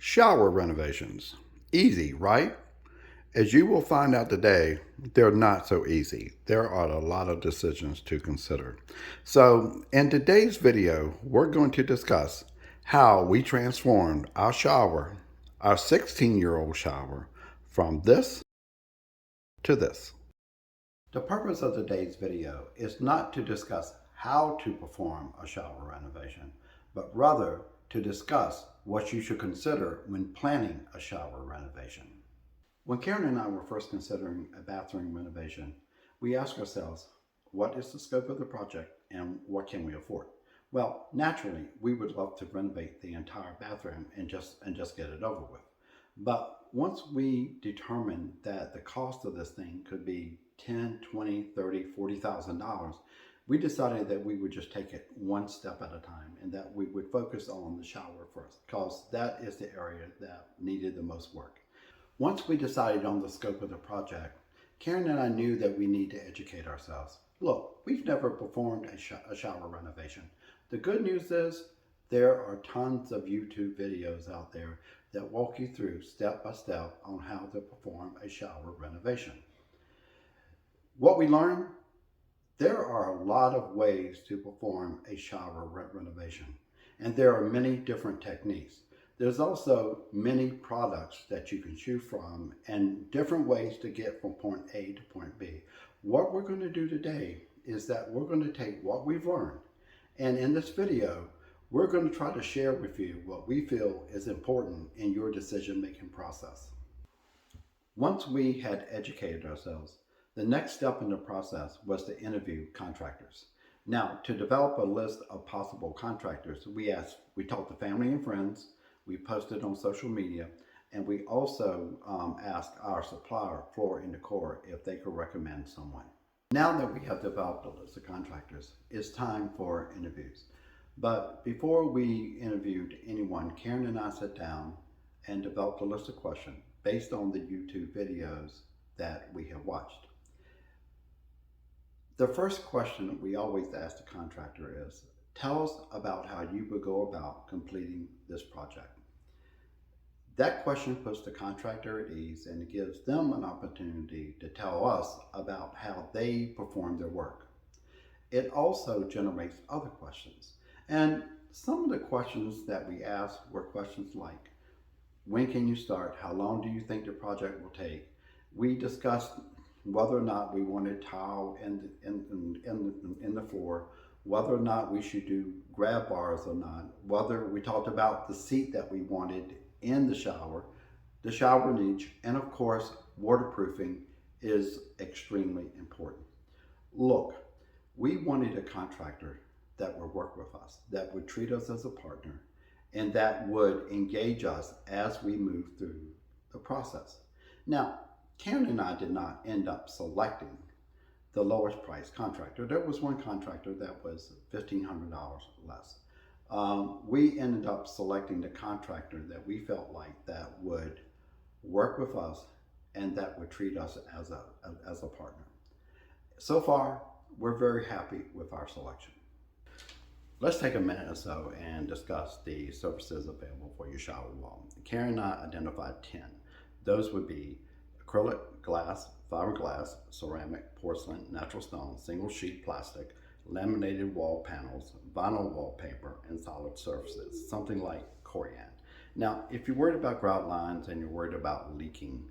Shower renovations. Easy, right? As you will find out today, they're not so easy. There are a lot of decisions to consider. So, in today's video, we're going to discuss how we transformed our shower, our 16-year-old shower, from this to this. The purpose of today's video is not to discuss how to perform a shower renovation, but rather to discuss what you should consider when planning a shower renovation. When Karen and I were first considering a bathroom renovation, we asked ourselves, what is the scope of the project and what can we afford? Well, naturally, we would love to renovate the entire bathroom and just get it over with. But once we determined that the cost of this thing could be $10, $20, $30, $40,000, we decided that we would just take it one step at a time and that we would focus on the shower first because that is the area that needed the most work. Once we decided on the scope of the project, Karen and I knew that we need to educate ourselves. Look, we've never performed a shower renovation. The good news is there are tons of YouTube videos out there that walk you through step by step on how to perform a shower renovation. What we learned, there are a lot of ways to perform a shower renovation, and there are many different techniques. There's also many products that you can choose from and different ways to get from point A to point B. What we're going to do today is that we're going to take what we've learned, and in this video, we're going to try to share with you what we feel is important in your decision-making process. Once we had educated ourselves, the next step in the process was to interview contractors. Now, to develop a list of possible contractors, we talked to family and friends, we posted on social media, and we also asked our supplier, Floor & Decor, if they could recommend someone. Now that we have developed a list of contractors, it's time for interviews. But before we interviewed anyone, Karen and I sat down and developed a list of questions based on the YouTube videos that we have watched. The first question that we always ask the contractor is, tell us about how you would go about completing this project. That question puts the contractor at ease and it gives them an opportunity to tell us about how they perform their work. It also generates other questions. And some of the questions that we asked were questions like, when can you start? How long do you think the project will take? We discussed whether or not we wanted tile in the floor, whether or not we should do grab bars or not, whether we talked about the seat that we wanted in the shower niche, and of course, waterproofing is extremely important. Look, we wanted a contractor that would work with us, that would treat us as a partner, and that would engage us as we move through the process. Now, Karen and I did not end up selecting the lowest price contractor. There was one contractor that was $1,500 less. We ended up selecting the contractor that we felt like that would work with us and that would treat us as a partner. So far, we're very happy with our selection. Let's take a minute or so and discuss the surfaces available for your shower wall. Karen and I identified 10. Those would be acrylic, glass, fiberglass, ceramic, porcelain, natural stone, single sheet plastic, laminated wall panels, vinyl wallpaper, and solid surfaces, something like corian. Now, if you're worried about grout lines and you're worried about leaking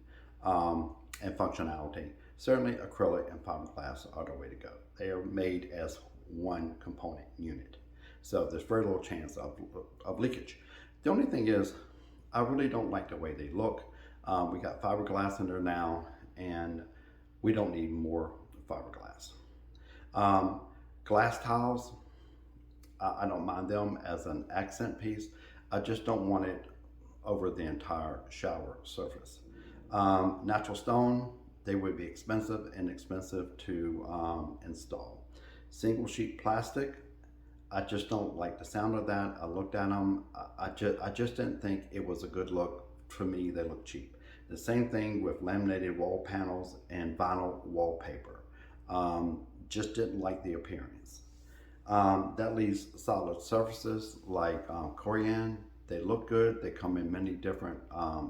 and functionality, certainly acrylic and fiberglass are the way to go. They are made as one component unit. So there's very little chance of leakage. The only thing is, I really don't like the way they look. We got fiberglass in there now, and we don't need more fiberglass. Glass tiles, I don't mind them as an accent piece. I just don't want it over the entire shower surface. Natural stone, they would be expensive and expensive to install. Single sheet plastic, I just don't like the sound of that. I looked at them, I just didn't think it was a good look. For me, they look cheap. The same thing with laminated wall panels and vinyl wallpaper. Just didn't like the appearance. That leaves solid surfaces like corian. They look good. They come in many different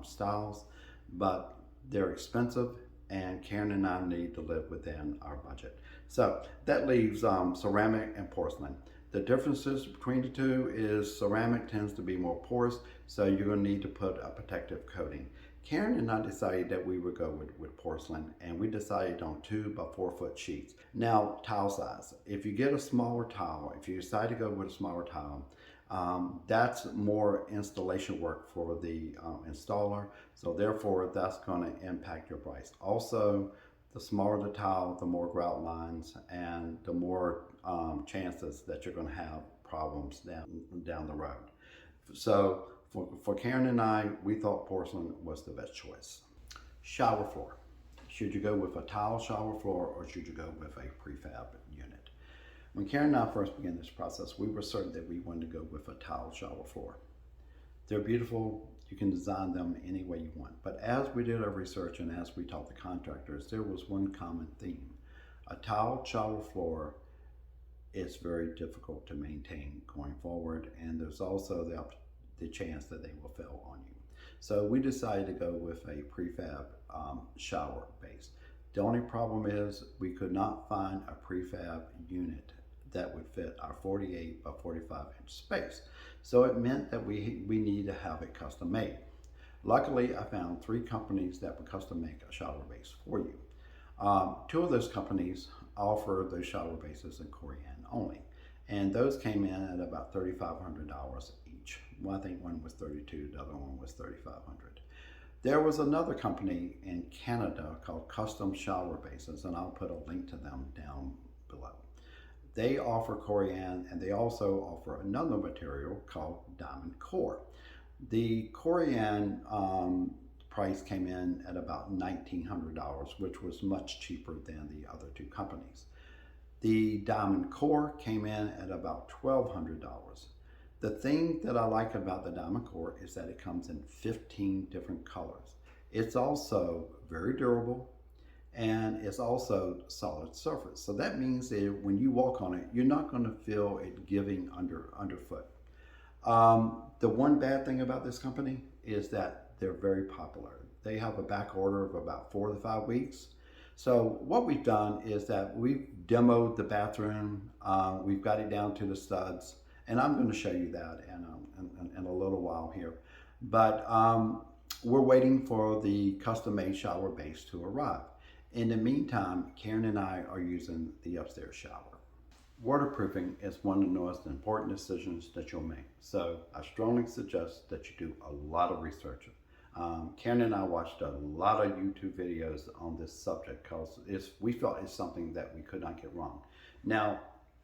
styles, but they're expensive, and Karen and I need to live within our budget. So that leaves ceramic and porcelain. The differences between the two is ceramic tends to be more porous, so you're going to need to put a protective coating. Karen and I decided that we would go with porcelain, and we decided on 2 by 4 foot sheets. Now, tile size. If you get a smaller tile, if you decide to go with a smaller tile, that's more installation work for the installer, so therefore that's going to impact your price. Also, the smaller the tile, the more grout lines and the more chances that you're going to have problems down the road. So for Karen and I, we thought porcelain was the best choice. Shower floor. Should you go with a tile shower floor, or should you go with a prefab unit? When Karen and I first began this process, we were certain that we wanted to go with a tile shower floor. They're beautiful. You can design them any way you want. But as we did our research and as we talked to contractors, there was one common theme. A tile shower floor is very difficult to maintain going forward, and there's also the chance that they will fail on you. So we decided to go with a prefab shower base. The only problem is we could not find a prefab unit that would fit our 48 by 45 inch space. So it meant that we need to have it custom made. Luckily, I found 3 companies that would custom make a shower base for you. 2 of those companies offer those shower bases in Korean only, and those came in at about $3,500 each. Well, I think one was $3,200, the other one was $3,500. There was another company in Canada called Custom Shower Bases, and I'll put a link to them down below. They offer Korean, and they also offer another material called diamond core. The Korean price came in at about $1,900, which was much cheaper than the other 2 companies. The diamond core came in at about $1,200. The thing that I like about the diamond core is that it comes in 15 different colors. It's also very durable, and it's also solid surface. So that means that when you walk on it, you're not going to feel it giving underfoot. The one bad thing about this company is that they're very popular. They have a back order of about 4 to 5 weeks. So what we've done is that we've demoed the bathroom. We've got it down to the studs, and I'm going to show you that in a little while here. But we're waiting for the custom-made shower base to arrive. In the meantime, Karen and I are using the upstairs shower. Waterproofing is one of the most important decisions that you'll make. So I strongly suggest that you do a lot of research. Karen and I watched a lot of YouTube videos on this subject because we felt it's something that we could not get wrong. Now,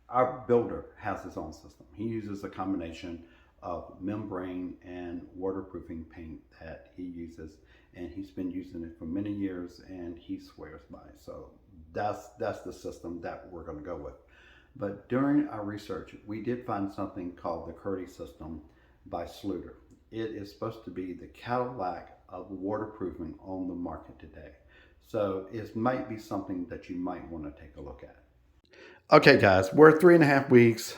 our builder has his own system. He uses a combination of membrane and waterproofing paint that he uses, and he's been using it for many years, and he swears by it. So that's the system that we're going to go with. But during our research, we did find something called the Curdy system by Sluter. It is supposed to be the Cadillac of waterproofing on the market today. So it might be something that you might want to take a look at. Okay, guys, we're 3.5 weeks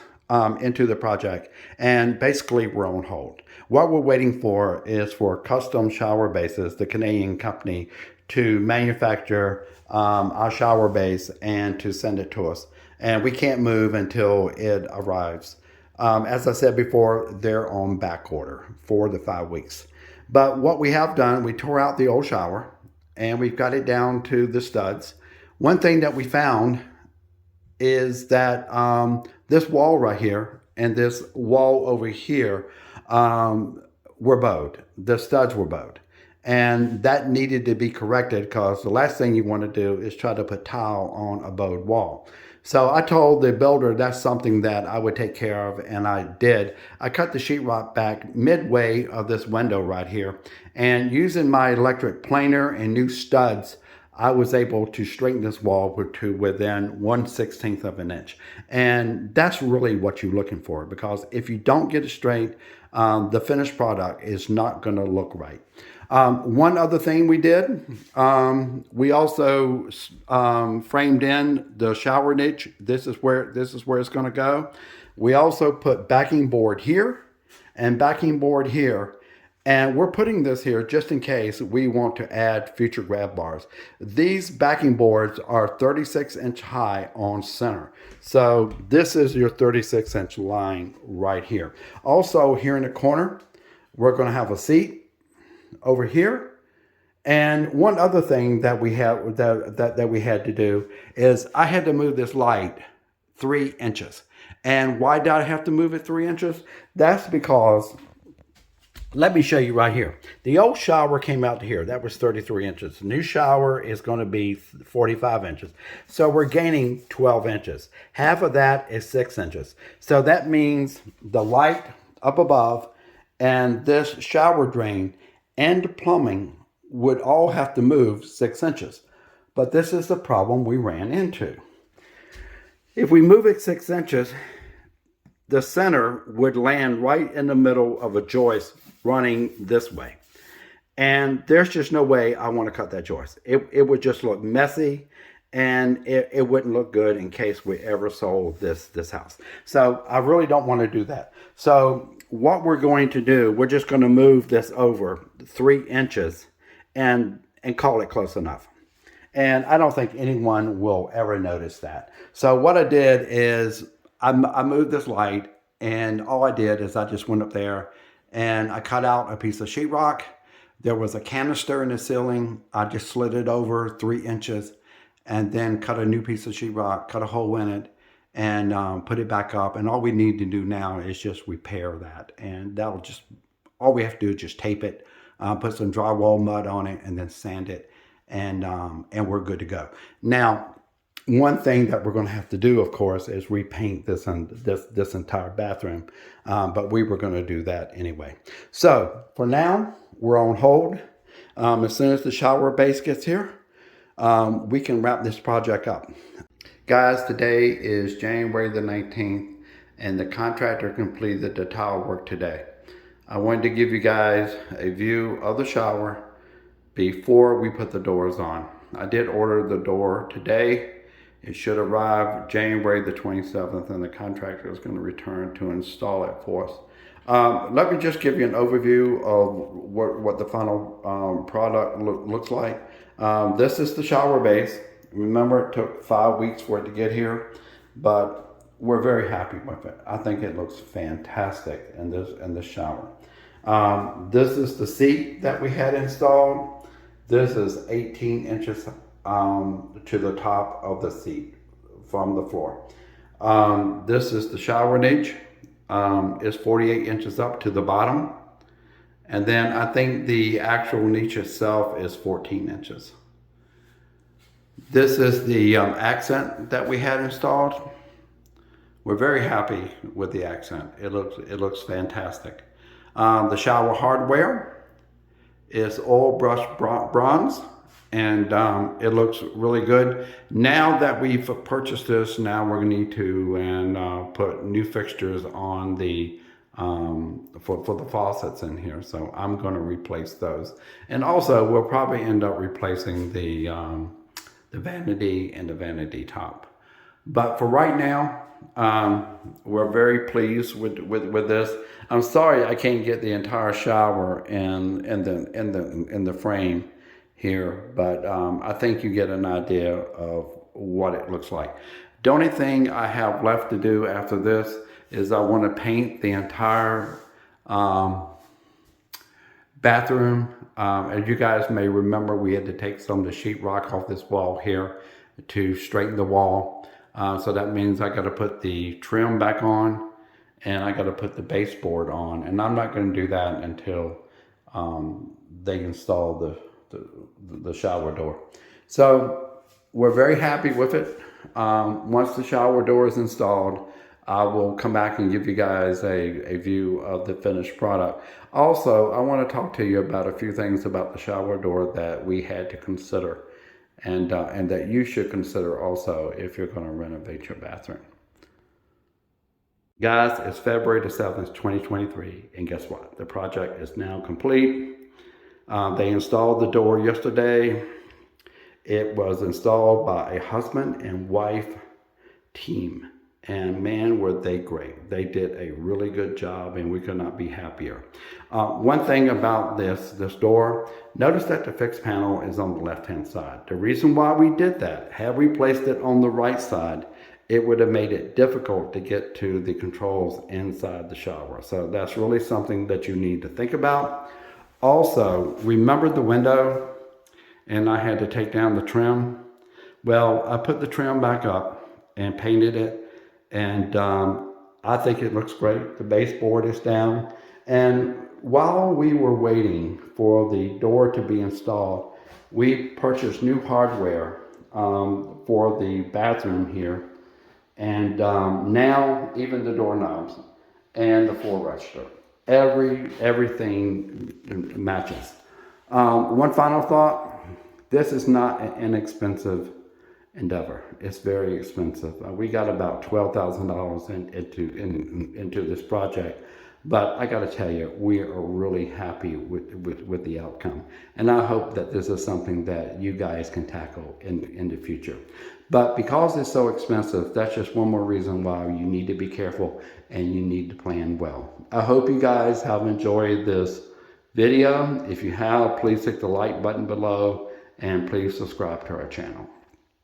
into the project, and basically we're on hold. What we're waiting for is for Custom Shower Bases, the Canadian company, to manufacture our shower base and to send it to us. And we can't move until it arrives. As I said before, they're on back order 4 to 5 weeks. But what we have done, we tore out the old shower and we've got it down to the studs. One thing that we found is that this wall right here and this wall over here were bowed. The studs were bowed. And that needed to be corrected because the last thing you want to do is try to put tile on a bowed wall. So I told the builder that's something that I would take care of, and I did. I cut the sheetrock back midway of this window right here, and using my electric planer and new studs, I was able to straighten this wall to within 1/16 of an inch. And that's really what you're looking for, because if you don't get it straight, the finished product is not going to look right. One other thing we did, we also framed in the shower niche. This is where it's going to go. We also put backing board here, and backing board here. And we're putting this here just in case we want to add future grab bars. These backing boards are 36-inch high on center. So this is your 36-inch line right here. Also here in the corner, we're going to have a seat over here. And one other thing that we have that we had to do is I had to move this light 3 inches. And why did I have to move it 3 inches? That's because, let me show you right here. The old shower came out to here. That was 33 inches. The new shower is going to be 45 inches. So we're gaining 12 inches. Half of that is 6 inches. So that means the light up above and this shower drain and the plumbing would all have to move 6 inches. But this is the problem we ran into. If we move it 6 inches, the center would land right in the middle of a joist running this way. And there's just no way I want to cut that joist. It would just look messy, and it wouldn't look good in case we ever sold this house. So I really don't want to do that. So what we're going to do, we're just going to move this over 3 inches and call it close enough. And I don't think anyone will ever notice that. So what I did is I moved this light, and all I did is I just went up there and I cut out a piece of sheetrock. There was a canister in the ceiling. I just slid it over 3 inches and then cut a new piece of sheetrock, cut a hole in it, and put it back up. And all we need to do now is just repair that. And that'll just, all we have to do is just tape it, put some drywall mud on it, and then sand it. And we're good to go. Now, one thing that we're going to have to do, of course, is repaint this entire bathroom. But we were going to do that anyway. So for now, we're on hold. As soon as the shower base gets here, we can wrap this project up. Guys, today is January the 19th, and the contractor completed the tile work today. I wanted to give you guys a view of the shower before we put the doors on. I did order the door today. It should arrive January the 27th, and the contractor is going to return to install it for us. Let me just give you an overview of what the final product looks like. This is the shower base. Remember, it took 5 weeks for it to get here, but we're very happy with it. I think it looks fantastic in this shower. This is the seat that we had installed. This is 18 inches to the top of the seat from the floor. This is the shower niche. It's 48 inches up to the bottom. And then I think the actual niche itself is 14 inches. This is the accent that we had installed. We're very happy with the accent. It looks fantastic. The shower hardware is oil brushed bronze, and it looks really good. Now that we've purchased this, now we're gonna need to put new fixtures on the for the faucets in here. So I'm gonna replace those, and also we'll probably end up replacing the vanity and the vanity top. But for right now, we're very pleased with this. I'm sorry I can't get the entire shower in the frame here, but I think you get an idea of what it looks like. The only thing I have left to do after this is I want to paint the entire bathroom. As you guys may remember, we had to take some of the sheetrock off this wall here to straighten the wall. So that means I got to put the trim back on, and I got to put the baseboard on. And I'm not going to do that until they install the shower door. So we're very happy with it. Once the shower door is installed, I will come back and give you guys a view of the finished product. Also, I want to talk to you about a few things about the shower door that we had to consider, and that you should consider also if you're going to renovate your bathroom. Guys, it's February the 7th, 2023, and guess what? The project is now complete. They installed the door yesterday. It was installed by a husband and wife team. And man, were they great. They did a really good job, and we could not be happier. One thing about this door, notice that the fixed panel is on the left-hand side. The reason why we did that, had we placed it on the right side, it would have made it difficult to get to the controls inside the shower. So that's really something that you need to think about. Also, remember the window, and I had to take down the trim. Well, I put the trim back up and painted it, and I think it looks great. The baseboard is down, and while we were waiting for the door to be installed, we purchased new hardware for the bathroom here, and now even the doorknobs and the floor register, everything matches. One final thought: this is not an inexpensive endeavor. It's very expensive. We got about $12,000 into this project, but I got to tell you, we are really happy with the outcome, and I hope that this is something that you guys can tackle in the future. But because it's so expensive, that's just one more reason why you need to be careful and you need to plan well. I hope you guys have enjoyed this video. If you have, please hit the like button below and please subscribe to our channel.